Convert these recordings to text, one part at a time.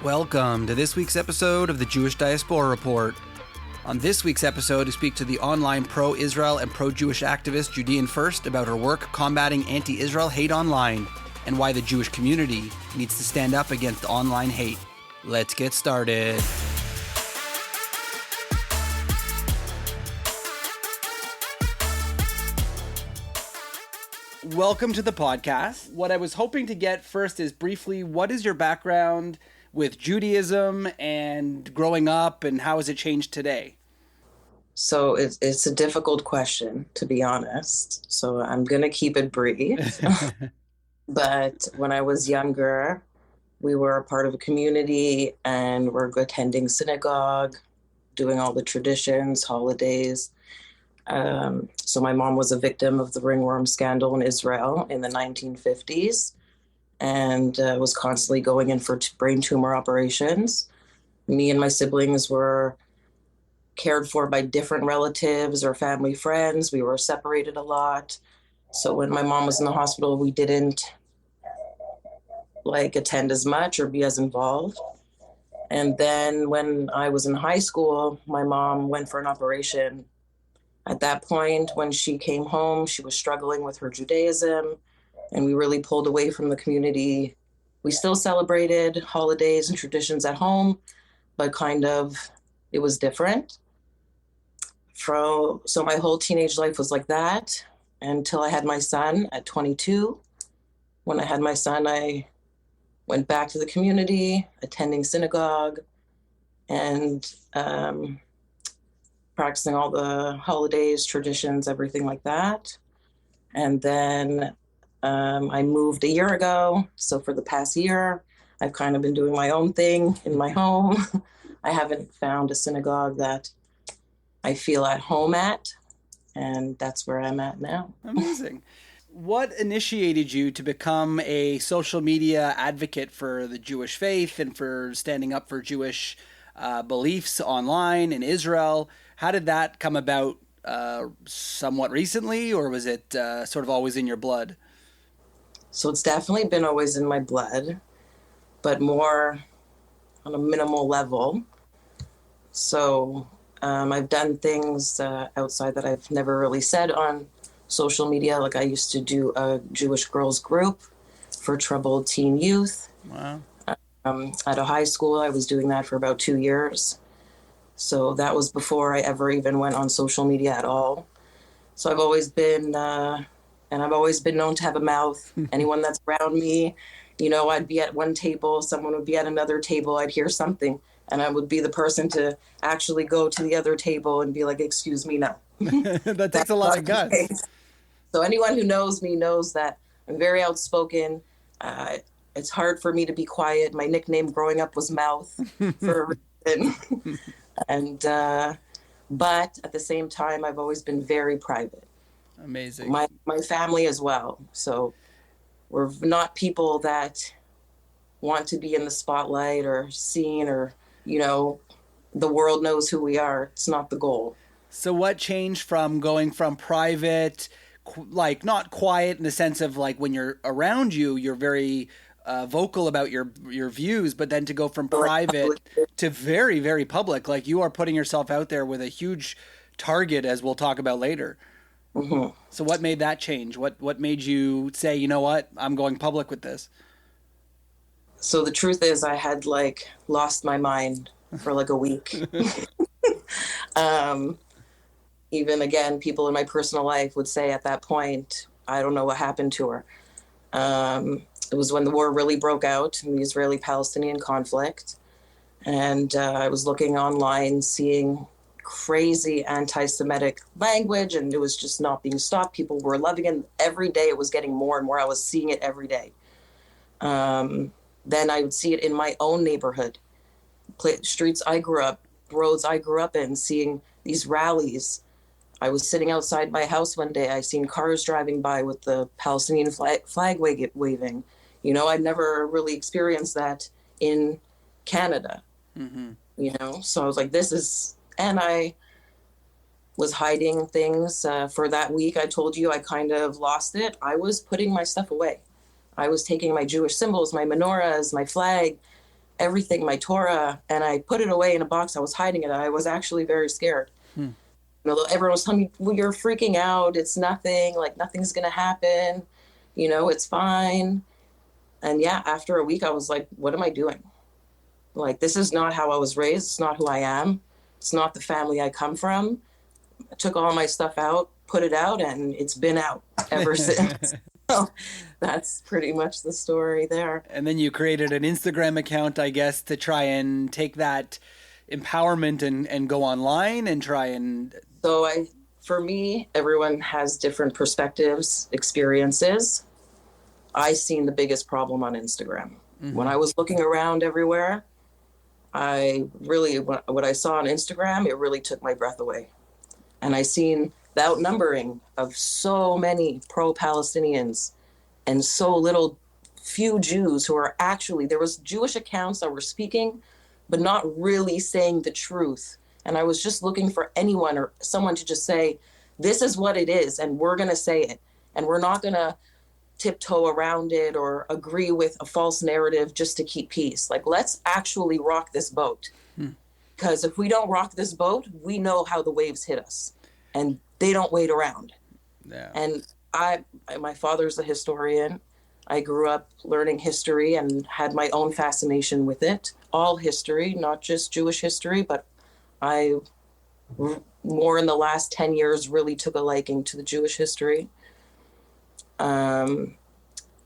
Welcome to this week's episode of the Jewish Diaspora Report. On this week's episode, we speak to the online pro-Israel and pro-Jewish activist Judean First about her work combating anti-Israel hate online and why the Jewish community needs to stand up against online hate. Let's get started. Welcome to the podcast. What I was hoping to get first is briefly, what is your background with Judaism and growing up, and how has it changed today? So it's a difficult question, to be honest. So I'm going to keep it brief. But when I was younger, we were a part of a community and we're attending synagogue, doing all the traditions, holidays. So my mom was a victim of the ringworm scandal in Israel in the 1950s and was constantly going in for brain tumor operations. Me and my siblings were cared for by different relatives or family friends. We were separated a lot. So when my mom was in the hospital, we didn't attend as much or be as involved. And then when I was in high school, my mom went for an operation. At that point, when she came home, she was struggling with her Judaism, and we really pulled away from the community. We still celebrated holidays and traditions at home, but it was different. So my whole teenage life was like that until I had my son at 22. When I had my son, I went back to the community, attending synagogue, and practicing all the holidays, traditions, everything like that. And then I moved a year ago. So for the past year, I've kind of been doing my own thing in my home. I haven't found a synagogue that I feel at home at, and that's where I'm at now. Amazing. What initiated you to become a social media advocate for the Jewish faith and for standing up for Jewish beliefs online in Israel? How did that come about somewhat recently, or was it sort of always in your blood? So it's definitely been always in my blood, but more on a minimal level. So I've done things outside that I've never really said on social media. Like I used to do a Jewish girls group for troubled teen youth. Wow. At a high school, I was doing that for about 2 years. So that was before I ever even went on social media at all. So I've always been, and I've always been known to have a mouth. Anyone that's around me, I'd be at one table, someone would be at another table, I'd hear something, and I would be the person to actually go to the other table and be like, excuse me, no. That takes a lot of guts. So anyone who knows me knows that I'm very outspoken. It's hard for me to be quiet. My nickname growing up was Mouth for a reason. And, but at the same time, I've always been very private. Amazing. My family as well. So we're not people that want to be in the spotlight or seen or, the world knows who we are. It's not the goal. So what changed from going from private, not quiet in the sense of when you're around you're very vocal about your views, but then to go from private to very, very public, you are putting yourself out there with a huge target, as we'll talk about later. Mm-hmm. So what made that change? What made you say, you know what, I'm going public with this? So the truth is I had lost my mind for a week. Even again, people in my personal life would say at that point, I don't know what happened to her. It was when the war really broke out in the Israeli-Palestinian conflict. And I was looking online, seeing crazy anti-Semitic language, and it was just not being stopped. People were loving it. Every day it was getting more and more. I was seeing it every day. Then I would see it in my own neighborhood, streets I grew up, roads I grew up in, seeing these rallies. I was sitting outside my house one day. I seen cars driving by with the Palestinian flag waving. I'd never really experienced that in Canada. Mm-hmm. So I was like, and I was hiding things for that week. I told you I kind of lost it. I was putting my stuff away. I was taking my Jewish symbols, my menorahs, my flag, everything, my Torah, and I put it away in a box. I was hiding it. I was actually very scared. Everyone was telling me, well, you're freaking out. It's nothing, like nothing's going to happen. It's fine. And yeah, after a week, I was like, what am I doing? Like, this is not how I was raised. It's not who I am. It's not the family I come from. I took all my stuff out, put it out, and it's been out ever since. So that's pretty much the story there. And then you created an Instagram account, I guess, to try and take that empowerment and go online and try and... So for me, everyone has different perspectives, experiences. I seen the biggest problem on Instagram. When I was looking around everywhere, what I saw on Instagram, it really took my breath away. And I seen the outnumbering of so many pro-Palestinians and so little few Jews who are actually, there was Jewish accounts that were speaking, but not really saying the truth. And I was just looking for anyone or someone to just say, this is what it is, and we're going to say it. And we're not going to tiptoe around it or agree with a false narrative just to keep peace. Like, let's actually rock this boat. Because if we don't rock this boat, we know how the waves hit us. And they don't wait around. Yeah. And my father's a historian. I grew up learning history and had my own fascination with it. All history, not just Jewish history, but I, more in the last 10 years, really took a liking to the Jewish history.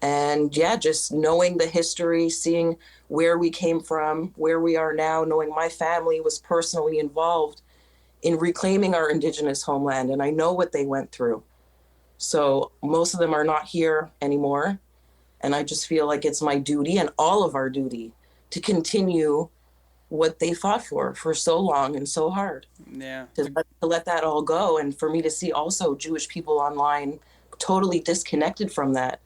And yeah, just knowing the history, seeing where we came from, where we are now, knowing my family was personally involved in reclaiming our indigenous homeland. And I know what they went through. So most of them are not here anymore. And I just feel like it's my duty and all of our duty to continue what they fought for so long and so hard. Yeah. To let that all go. And for me to see also Jewish people online totally disconnected from that,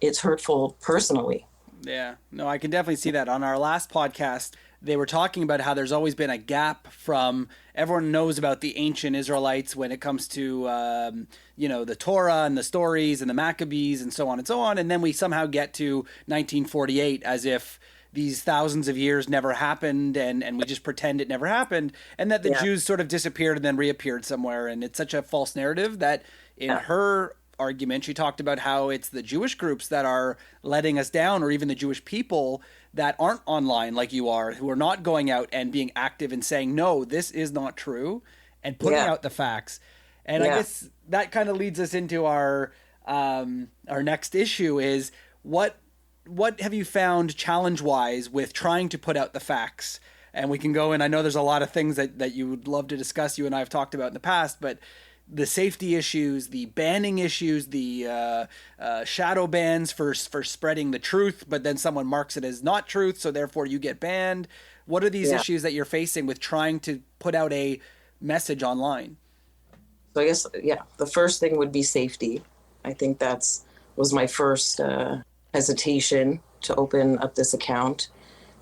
it's hurtful personally. Yeah. No, I can definitely see that. On our last podcast, they were talking about how there's always been a gap from everyone knows about the ancient Israelites when it comes to, the Torah and the stories and the Maccabees and so on and so on. And then we somehow get to 1948 as if these thousands of years never happened and we just pretend it never happened, and that the Jews sort of disappeared and then reappeared somewhere. And it's such a false narrative that in her argument, she talked about how it's the Jewish groups that are letting us down, or even the Jewish people that aren't online like you are, who are not going out and being active and saying, no, this is not true, and putting out the facts. And I guess that kind of leads us into our next issue is what have you found challenge-wise with trying to put out the facts? And we can go in, I know there's a lot of things that you would love to discuss, you and I have talked about in the past, but the safety issues, the banning issues, the shadow bans for spreading the truth, but then someone marks it as not truth, so therefore you get banned. What are these issues that you're facing with trying to put out a message online? So I guess, the first thing would be safety. I think was my first hesitation to open up this account,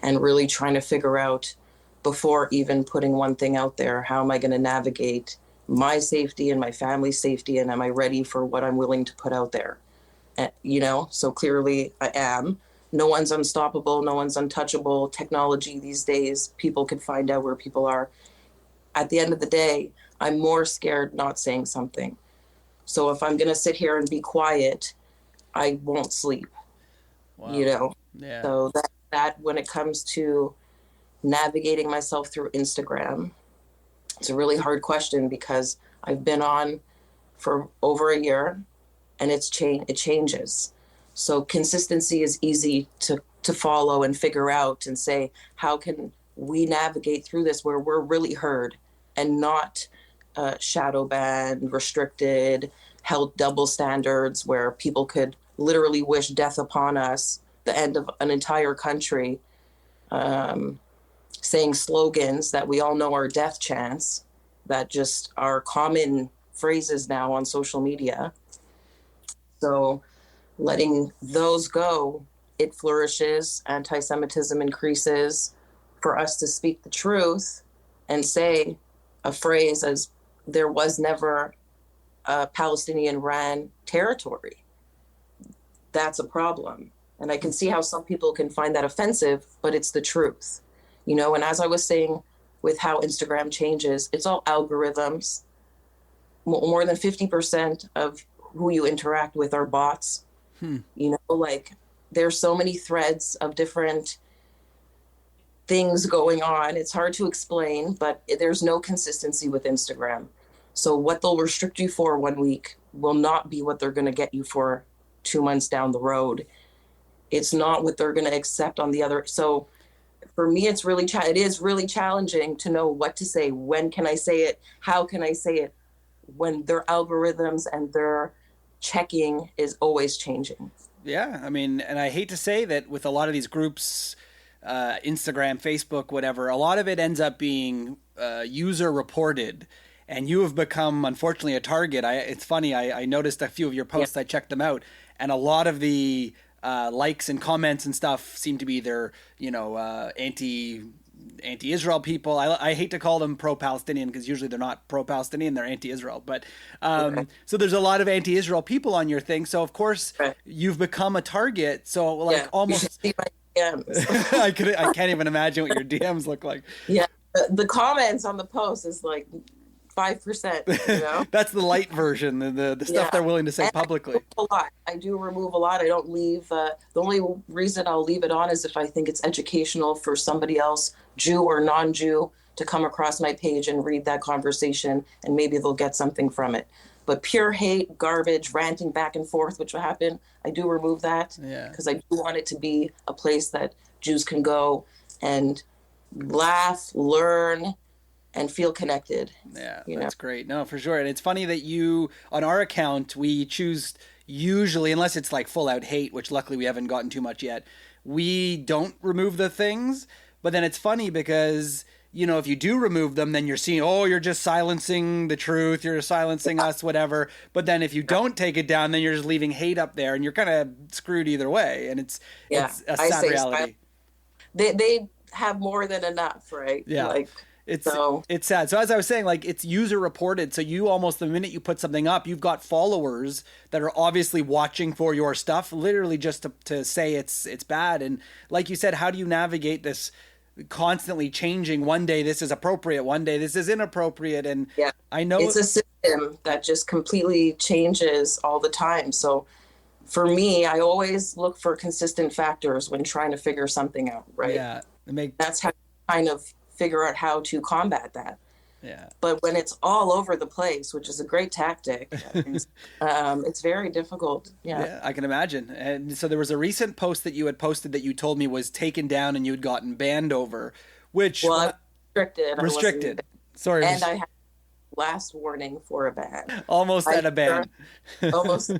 and really trying to figure out, before even putting one thing out there, how am I going to navigate my safety and my family's safety, and am I ready for what I'm willing to put out there? So clearly I am. No one's unstoppable, no one's untouchable. Technology these days, people can find out where people are. At the end of the day, I'm more scared not saying something. So if I'm going to sit here and be quiet, I won't sleep. Wow. So that when it comes to navigating myself through Instagram, it's a really hard question, because I've been on for over a year and it changes. So consistency is easy to follow and figure out and say, how can we navigate through this where we're really heard and not shadow banned, restricted, held double standards, where people could literally wish death upon us, the end of an entire country, saying slogans that we all know are death chants, that just are common phrases now on social media. So letting those go, it flourishes, anti-Semitism increases. For us to speak the truth and say a phrase as there was never a Palestinian ran territory, that's a problem. And I can see how some people can find that offensive, but it's the truth, and as I was saying, with how Instagram changes, it's all algorithms. More than 50% of who you interact with are bots. Like there's so many threads of different things going on. It's hard to explain, but there's no consistency with Instagram. So what they'll restrict you for 1 week will not be what they're going to get you for 2 months down the road. It's not what they're going to accept on the other. So for me, it is really challenging to know what to say. When can I say it? How can I say it? When their algorithms and their checking is always changing. Yeah. I mean, and I hate to say that with a lot of these groups, Instagram, Facebook, whatever, a lot of it ends up being user reported, and you have become, unfortunately, a target. It's funny. I noticed a few of your posts. I checked them out, and a lot of the likes and comments and stuff seem to be either, anti-Israel people. I hate to call them pro-Palestinian because usually they're not pro-Palestinian, they're anti-Israel. But so there's a lot of anti-Israel people on your thing. So of course you've become a target. So like almost. I can't even imagine what your DMs look like. Yeah, the comments on the post is like 5%. That's the light version, the stuff they're willing to say publicly. I do remove a lot. I don't leave. The only reason I'll leave it on is if I think it's educational for somebody else, Jew or non-Jew, to come across my page and read that conversation, and maybe they'll get something from it. But pure hate, garbage, ranting back and forth, which will happen, I do remove that because I do want it to be a place that Jews can go and laugh, learn, and feel connected. Yeah, that's great. No, for sure. And it's funny that you, on our account, we choose usually, unless it's like full out hate, which luckily we haven't gotten too much yet, we don't remove the things. But then it's funny because, if you do remove them, then you're seeing, you're just silencing the truth, you're silencing us, whatever. But then if you don't take it down, then you're just leaving hate up there, and you're kind of screwed either way. And it's a sad reality. They have more than enough, right? Yeah. It's sad. So as I was saying, like, it's user reported. So you almost, the minute you put something up, you've got followers that are obviously watching for your stuff, literally just to say it's bad. And like you said, how do you navigate this constantly changing? One day this is appropriate, one day this is inappropriate. And I know it's a system that just completely changes all the time. So for me, I always look for consistent factors when trying to figure something out, right? Yeah. That's how you kind of figure out how to combat that. Yeah. But when it's all over the place, which is a great tactic, it's very difficult. Yeah, I can imagine. And so there was a recent post that you had posted that you told me was taken down and you had gotten banned over, which I was restricted. Sorry. And I had last warning for a ban. Almost at a ban. Almost.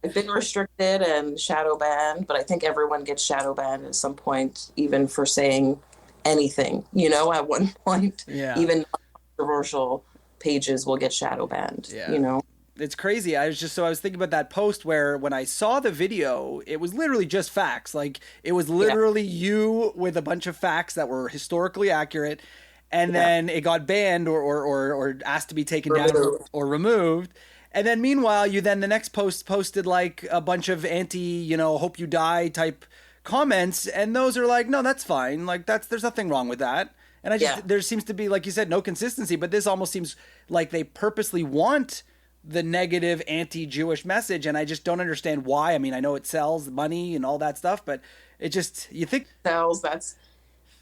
I've been restricted and shadow banned, but I think everyone gets shadow banned at some point, even for saying anything, at one point. Yeah. Even controversial pages will get shadow banned. It's crazy. I was thinking about that post where when I saw the video, it was literally just facts. Like, it was literally you with a bunch of facts that were historically accurate, and then it got banned or asked to be taken down or removed. And then meanwhile, you then the next post posted like a bunch of anti, hope you die type comments, and those are like, no, that's fine. Like, there's nothing wrong with that. And there seems to be, like you said, no consistency, but this almost seems like they purposely want the negative anti-Jewish message, and I just don't understand why. I mean, I know it sells money and all that stuff, but it just, you think sells, that's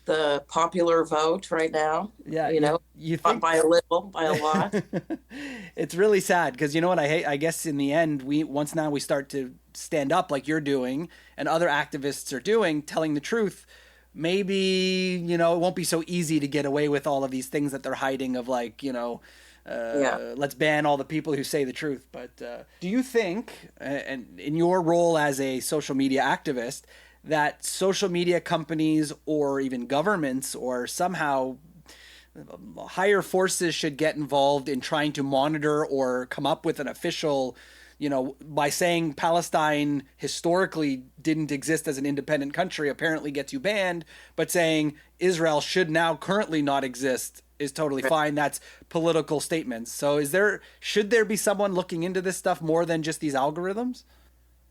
the popular vote right now. Yeah. You think by a little, by a lot. It's really sad because you know what I hate? I guess in the end, once now we start to stand up like you're doing and other activists are doing, telling the truth, maybe, it won't be so easy to get away with all of these things that they're hiding of, like, let's ban all the people who say the truth. But do you think, and in your role as a social media activist, that social media companies or even governments or somehow higher forces should get involved in trying to monitor or come up with an official, by saying Palestine historically didn't exist as an independent country apparently gets you banned, but saying Israel should now currently not exist is totally fine. That's political statements. So should there be someone looking into this stuff more than just these algorithms?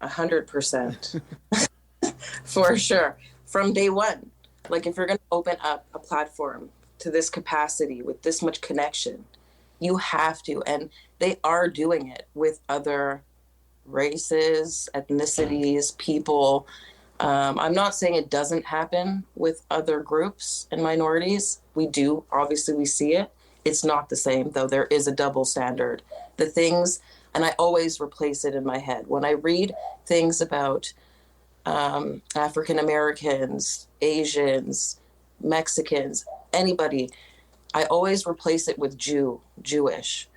100%. For sure. From day one. Like, if you're going to open up a platform to this capacity with this much connection, you have to. And they are doing it with other races, ethnicities, people. I'm not saying it doesn't happen with other groups and minorities. We do. Obviously, we see it. It's not the same, though. There is a double standard. The things, and I always replace it in my head. When I read things about African Americans, Asians, Mexicans, anybody, I always replace it with Jewish,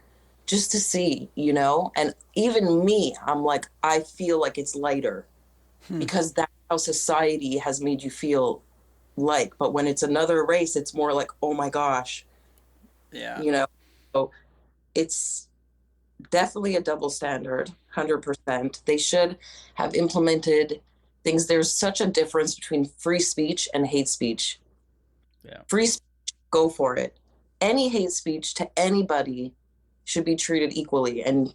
just to see, and even me, I'm like, I feel like it's lighter because that's how society has made you feel like. But when it's another race, it's more like, oh my gosh. Yeah. So it's definitely a double standard, 100%. They should have implemented things. There's such a difference between free speech and hate speech. Yeah. Free speech, go for it. Any hate speech to anybody should be treated equally. And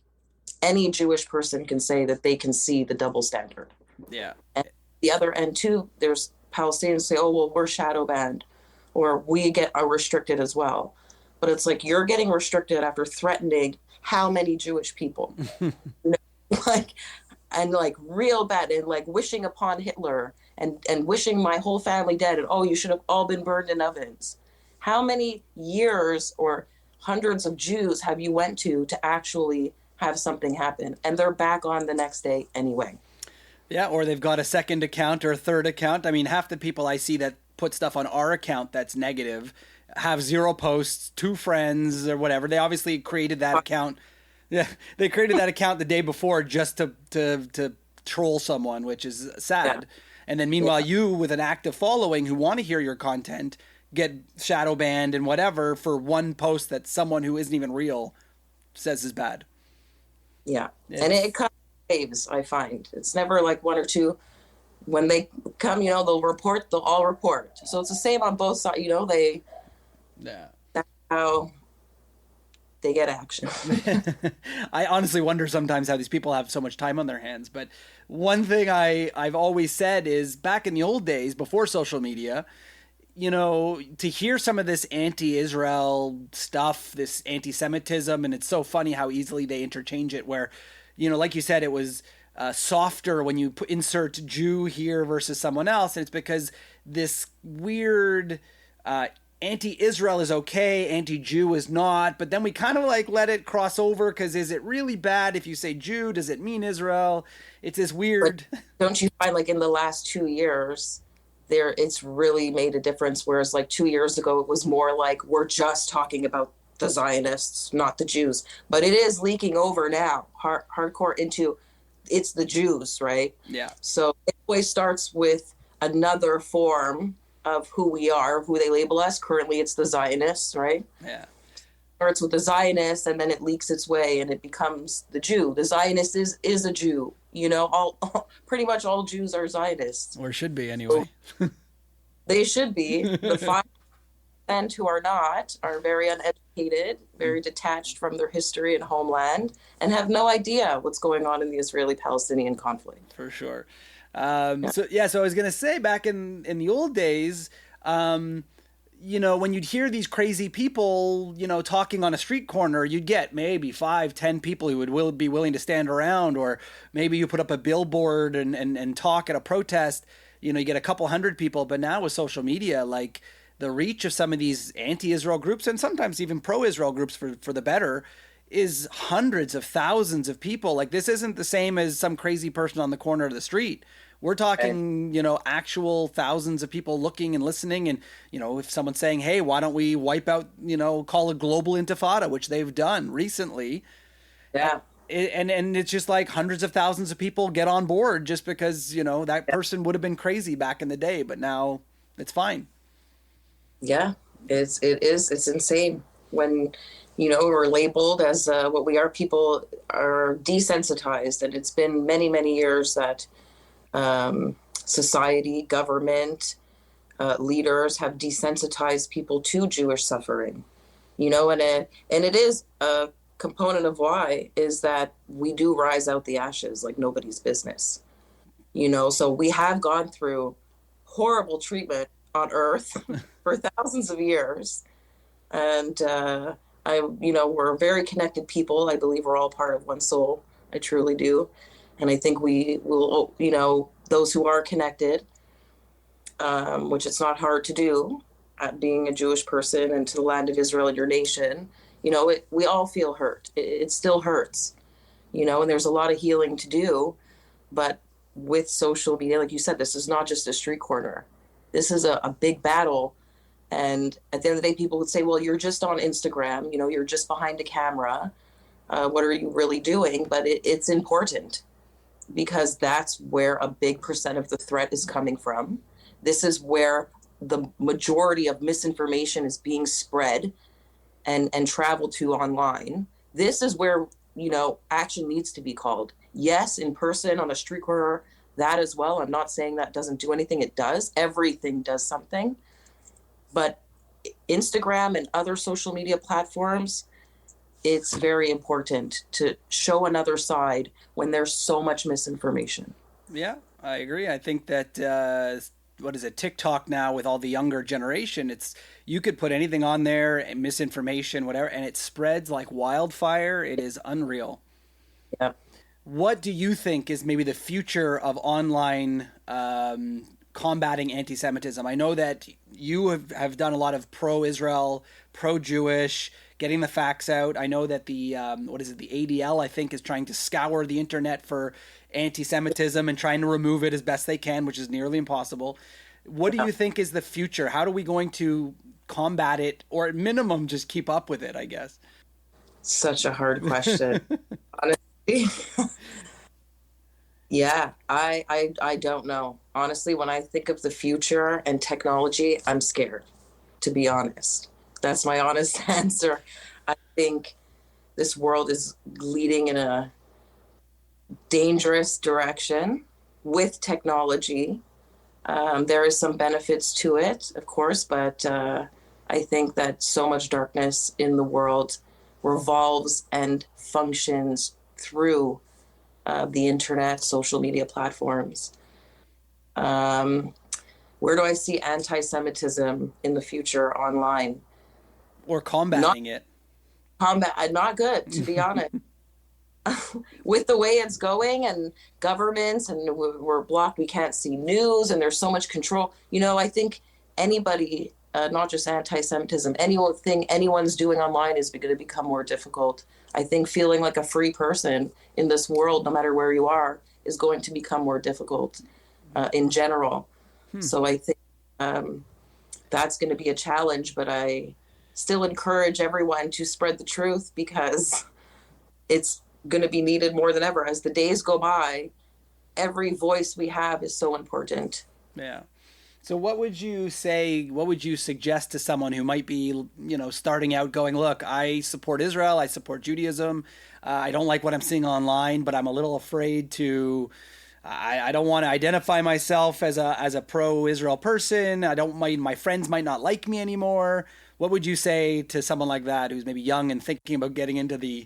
any Jewish person can say that they can see the double standard. Yeah. And the other end too, there's Palestinians say, oh, well, we're shadow banned, or we are restricted as well. But it's like, you're getting restricted after threatening how many Jewish people? Like real bad, and like wishing upon Hitler and wishing my whole family dead, and you should have all been burned in ovens. How many years or hundreds of Jews have you went to actually have something happen? And they're back on the next day anyway. Yeah, or they've got a second account or a third account. I mean, half the people I see that put stuff on our account that's negative have 0 posts, 2 friends or whatever. They obviously created that account. Yeah, they created that account the day before just to troll someone, which is sad. Yeah. And then meanwhile, you with an active following who want to hear your content get shadow banned and whatever for one post that someone who isn't even real says is bad. Yeah. And it comes in waves, I find. It's never like 1 or 2. When they come, they'll all report. So it's the same on both sides, that's how they get action. I honestly wonder sometimes how these people have so much time on their hands. But one thing I've always said is, back in the old days, before social media, to hear some of this anti-Israel stuff, this anti-Semitism, and it's so funny how easily they interchange it where, like you said, it was softer when you insert Jew here versus someone else. And it's because this weird anti-Israel is okay, anti-Jew is not. But then we kind of like let it cross over, because is it really bad if you say Jew? Does it mean Israel? It's this weird... But don't you find like in the last 2 years... it's really made a difference, whereas like 2 years ago it was more like we're just talking about the Zionists, not the Jews. But it is leaking over now, hardcore into it's the Jews, right? Yeah. So it always starts with another form of who we are, who they label us. Currently it's the Zionists, right? Yeah. Starts with the Zionist, and then it leaks its way and it becomes the Jew. The Zionist is a Jew. Pretty much all Jews are Zionists. Or should be anyway. So they should be. The 5% who are not are very uneducated, very detached from their history and homeland, and have no idea what's going on in the Israeli-Palestinian conflict. For sure. So I was going to say, back in the old days, when you'd hear these crazy people, talking on a street corner, you'd get maybe 5-10 people who would be willing to stand around, or maybe you put up a billboard and talk at a protest, you get a couple hundred people. But now with social media, like the reach of some of these anti-Israel groups, and sometimes even pro-Israel groups for the better, is hundreds of thousands of people. Like, this isn't the same as some crazy person on the corner of the street. We're talking, actual thousands of people looking and listening. And, if someone's saying, hey, why don't we wipe out, call a global intifada, which they've done recently. Yeah. And it's just like hundreds of thousands of people get on board just because, that person would have been crazy back in the day, but now it's fine. Yeah, it's insane when, we're labeled as what we are. People are desensitized, and it's been many, many years that society, government, leaders have desensitized people to Jewish suffering, and it is a component of why is that we do rise out the ashes like nobody's business. So we have gone through horrible treatment on Earth for thousands of years. And we're very connected people. I believe we're all part of one soul. I truly do. And I think we will, those who are connected, which it's not hard to do, being a Jewish person and to the land of Israel and your nation, we all feel hurt. It still hurts, and there's a lot of healing to do. But with social media, like you said, this is not just a street corner. This is a big battle. And at the end of the day, people would say, well, you're just on Instagram, you're just behind a camera. What are you really doing? But it's important, because that's where a big percent of the threat is coming from. This is where the majority of misinformation is being spread and traveled to online. This is where, action needs to be called. Yes, in person, on a street corner, that as well. I'm not saying that doesn't do anything. It does. Everything does something. But Instagram and other social media platforms, it's very important to show another side when there's so much misinformation. Yeah, I agree. I think that TikTok now, with all the younger generation, you could put anything on there, misinformation, whatever, and it spreads like wildfire. It is unreal. Yeah. What do you think is maybe the future of online combating anti-Semitism? I know that you have done a lot of pro-Israel, pro-Jewish, getting the facts out. I know that the ADL, I think, is trying to scour the internet for anti-Semitism and trying to remove it as best they can, which is nearly impossible. What do you think is the future? How are we going to combat it, or at minimum just keep up with it, I guess? Such a hard question. Honestly. Yeah, I don't know. Honestly, when I think of the future and technology, I'm scared, to be honest. That's my honest answer. I think this world is leading in a dangerous direction with technology. There is some benefits to it, of course, but I think that so much darkness in the world revolves and functions through the internet, social media platforms. Where do I see anti-Semitism in the future online? Or combating it? Not good, to be honest. With the way it's going, and governments, and we're blocked, we can't see news, and there's so much control. I think anybody, not just anti-Semitism, anything anyone's doing online is going to become more difficult. I think feeling like a free person in this world, no matter where you are, is going to become more difficult in general. So I think that's going to be a challenge, but I still encourage everyone to spread the truth, because it's going to be needed more than ever. As the days go by, every voice we have is so important. Yeah. So what would you suggest to someone who might be, starting out going, look, I support Israel, I support Judaism, I don't like what I'm seeing online, but I'm a little afraid to, I don't want to identify myself as a pro-Israel person. My friends might not like me anymore. What would you say to someone like that who's maybe young and thinking about getting into the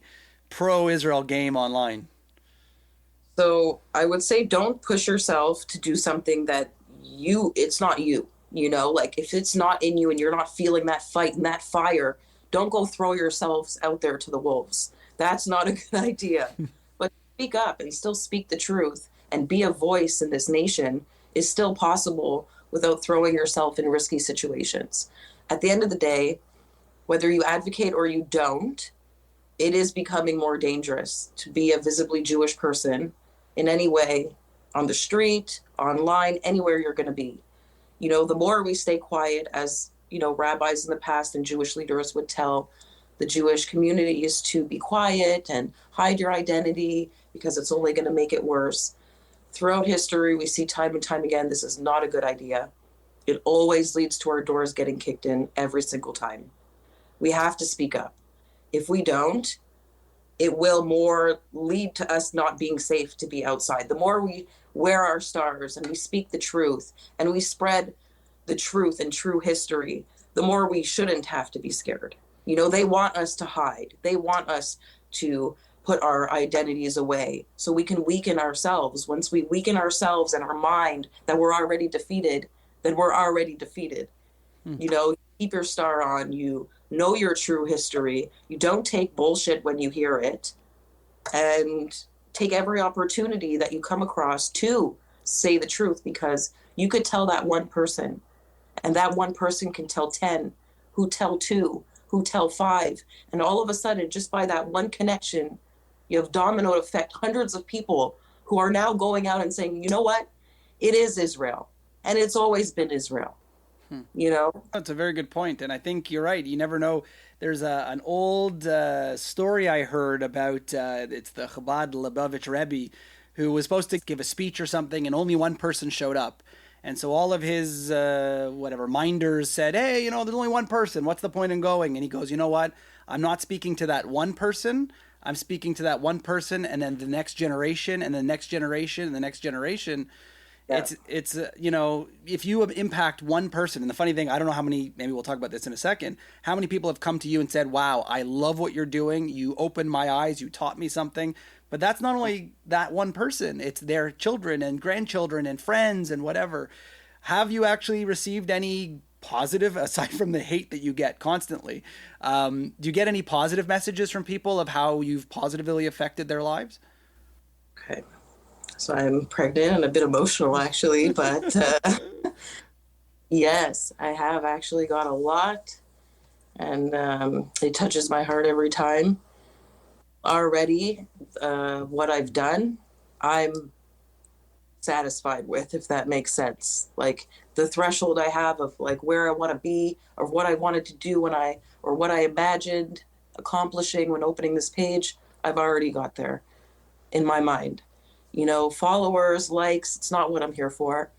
pro-Israel game online? So I would say, don't push yourself to do something that it's not you, like if it's not in you and you're not feeling that fight and that fire, don't go throw yourselves out there to the wolves. That's not a good idea. But speak up and still speak the truth and be a voice in this nation is still possible without throwing yourself in risky situations. At the end of the day, whether you advocate or you don't, it is becoming more dangerous to be a visibly Jewish person in any way, on the street, online, anywhere you're going to be. The more we stay quiet, as, rabbis in the past and Jewish leaders would tell the Jewish communities to be quiet and hide your identity, because it's only going to make it worse. Throughout history, we see time and time again, this is not a good idea. It always leads to our doors getting kicked in every single time. We have to speak up. If we don't, it will more lead to us not being safe to be outside. The more we wear our stars and we speak the truth and we spread the truth and true history, the more we shouldn't have to be scared. They want us to hide. They want us to put our identities away so we can weaken ourselves. Once we weaken ourselves and our mind that we're already defeated, then we're already defeated. You know, keep your star on, you know your true history. You don't take bullshit when you hear it, and take every opportunity that you come across to say the truth, because you could tell that one person, and that one person can tell 10, who tell 2, who tell 5. And all of a sudden, just by that one connection, you have domino effect, hundreds of people who are now going out and saying, you know what? It is Israel. And it's always been Israel. You know? That's a very good point. And I think you're right. You never know. There's an old story I heard about, it's the Chabad Lubavitch Rebbe, who was supposed to give a speech or something, and only one person showed up. And so all of his, minders said, hey, you know, there's only one person. What's the point in going? And he goes, you know what? I'm not speaking to that one person. I'm speaking to that one person, and then the next generation, and the next generation, and the next generation. Yeah. It's you know, if you impact one person, and the funny thing, I don't know how many, maybe we'll talk about this in a second, how many people have come to you and said, wow, I love what you're doing. You opened my eyes. You taught me something. But that's not only that one person, it's their children and grandchildren and friends and whatever. Have you actually received any positive, aside from the hate that you get constantly? Do you get any positive messages from people of how you've positively affected their lives? Okay. So I'm pregnant and a bit emotional, actually, but yes, I have actually got a lot, and it touches my heart every time. Already, what I've done, I'm satisfied with, if that makes sense. Like the threshold I have of like where I want to be, or what I wanted to do or what I imagined accomplishing when opening this page, I've already got there in my mind. You know, followers, likes, it's not what I'm here for.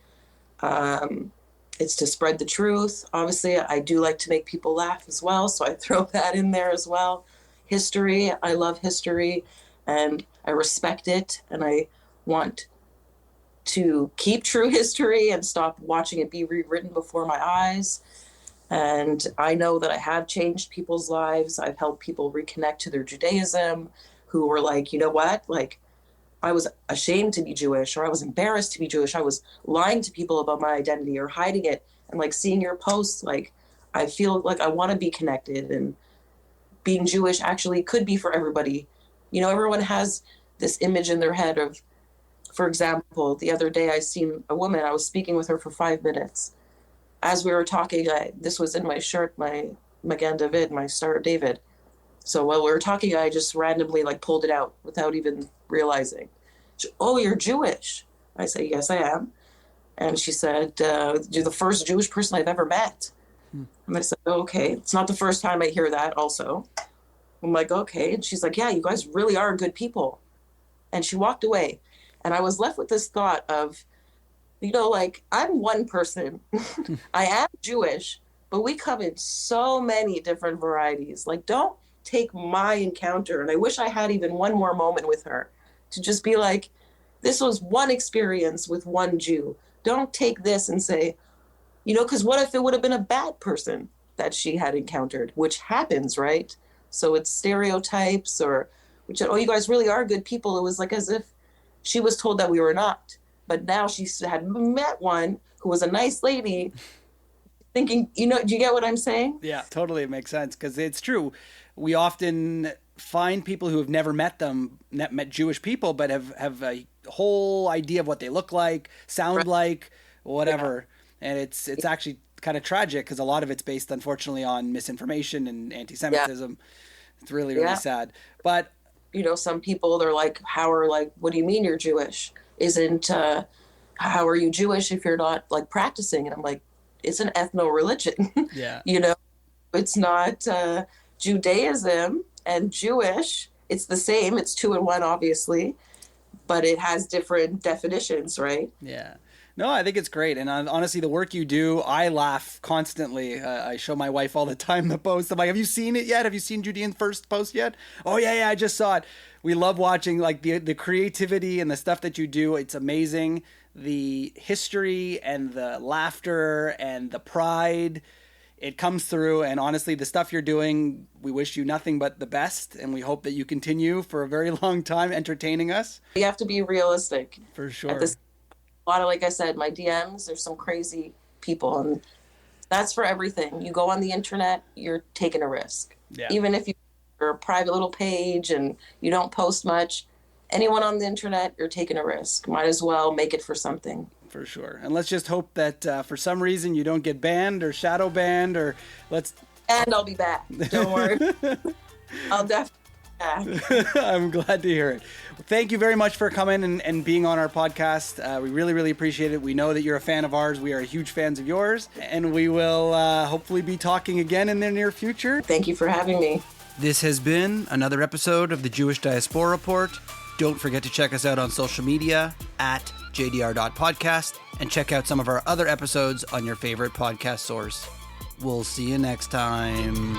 It's to spread the truth. Obviously, I do like to make people laugh as well, so I throw that in there as well. History, I love history, and I respect it, and I want to keep true history and stop watching it be rewritten before my eyes. And I know that I have changed people's lives. I've helped people reconnect to their Judaism, who were like, you know what, like, I was ashamed to be Jewish, or I was embarrassed to be Jewish. I was lying to people about my identity or hiding it. And like seeing your posts, like I feel like I want to be connected, and being Jewish actually could be for everybody. You know, everyone has this image in their head of, for example, the other day I seen a woman, I was speaking with her for 5 minutes. As we were talking, this was in my shirt, my Magen David, my Star of David. So while we were talking, I just randomly like pulled it out without even realizing. Oh, you're Jewish. I say, yes, I am. And she said, you're the first Jewish person I've ever met. And I said, okay. It's not the first time I hear that also. I'm like, okay. And she's like, yeah, you guys really are good people. And she walked away. And I was left with this thought of, you know, like, I'm one person. I am Jewish, but we come in so many different varieties. Like, don't take my encounter, and I wish I had even one more moment with her to just be like, this was one experience with one Jew. Don't take this and say, you know, because what if it would have been a bad person that she had encountered, which happens, right? So it's stereotypes, or which, oh, you guys really are good people. It was like as if she was told that we were not, but now she had met one who was a nice lady, thinking, you know, do you get what I'm saying? Yeah, totally. It makes sense, because it's true. We often find people who have never met Jewish people, but have a whole idea of what they look like, sound like, whatever. Yeah. And it's actually kind of tragic, because a lot of it's based, unfortunately, on misinformation and anti-Semitism. Yeah. It's really, really sad. But, you know, some people, they're like, what do you mean you're Jewish? How are you Jewish if you're not like practicing? And I'm like, it's an ethno-religion. Yeah. You know, it's not Judaism and Jewish. It's the same. It's 2 in 1, obviously, but it has different definitions, right? Yeah. No, I think it's great. And honestly, the work you do, I laugh constantly. I show my wife all the time the post. I'm like, have you seen it yet? Have you seen Judean's first post yet? Oh, yeah, I just saw it. We love watching like the creativity and the stuff that you do. It's amazing. The history and the laughter and the pride. it comes through. And honestly, the stuff you're doing, we wish you nothing but the best. And we hope that you continue for a very long time entertaining us. You have to be realistic. For sure. A lot of, like I said, my DMs, there's some crazy people. And that's for everything. You go on the internet, you're taking a risk. Yeah. Even if you're a private little page and you don't post much, anyone on the internet, you're taking a risk. Might as well make it for something. For sure. And let's just hope that for some reason you don't get banned or shadow banned, or And I'll be back. Don't worry. I'll definitely be back. I'm glad to hear it. Well, thank you very much for coming and being on our podcast. We really, really appreciate it. We know that you're a fan of ours. We are huge fans of yours. And we will hopefully be talking again in the near future. Thank you for having me. This has been another episode of the Jewish Diaspora Report. Don't forget to check us out on social media at JDR.Podcast and check out some of our other episodes on your favorite podcast source. We'll see you next time.